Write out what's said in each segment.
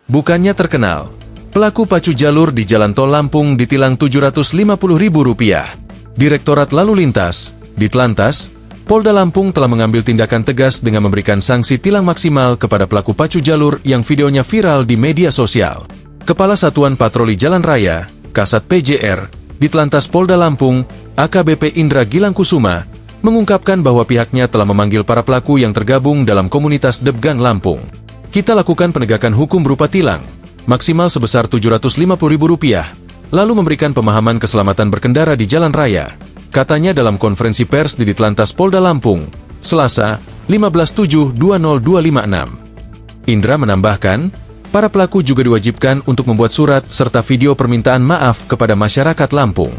Bukannya terkenal, pelaku pacu jalur di Jalan Tol Lampung ditilang Rp750.000. Direktorat Lalu Lintas, Ditlantas, Polda Lampung telah mengambil tindakan tegas dengan memberikan sanksi tilang maksimal kepada pelaku pacu jalur yang videonya viral di media sosial. Kepala Satuan Patroli Jalan Raya, Kasat PJR, Ditlantas Polda Lampung, AKBP Indra Gilangkusuma, mengungkapkan bahwa pihaknya telah memanggil para pelaku yang tergabung dalam komunitas Debgang Lampung. Kita lakukan penegakan hukum berupa tilang, maksimal sebesar Rp750.000, lalu memberikan pemahaman keselamatan berkendara di jalan raya, katanya dalam konferensi pers di Ditlantas Polda Lampung, Selasa, 15/7/2026. Indra menambahkan, para pelaku juga diwajibkan untuk membuat surat serta video permintaan maaf kepada masyarakat Lampung.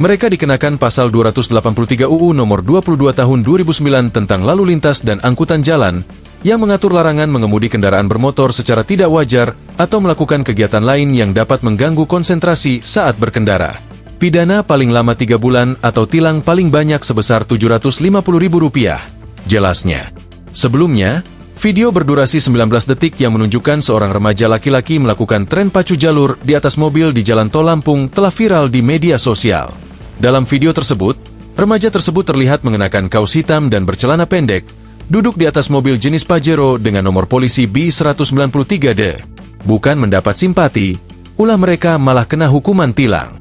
Mereka dikenakan pasal 283 UU nomor 22 tahun 2009 tentang lalu lintas dan angkutan jalan, yang mengatur larangan mengemudi kendaraan bermotor secara tidak wajar atau melakukan kegiatan lain yang dapat mengganggu konsentrasi saat berkendara. Pidana paling lama 3 bulan atau tilang paling banyak sebesar Rp750.000, jelasnya. Sebelumnya, video berdurasi 19 detik yang menunjukkan seorang remaja laki-laki melakukan tren pacu jalur di atas mobil di Jalan Tol Lampung telah viral di media sosial. Dalam video tersebut, remaja tersebut terlihat mengenakan kaos hitam dan bercelana pendek, duduk di atas mobil jenis Pajero dengan nomor polisi B193D. Bukan mendapat simpati, ulah mereka malah kena hukuman tilang.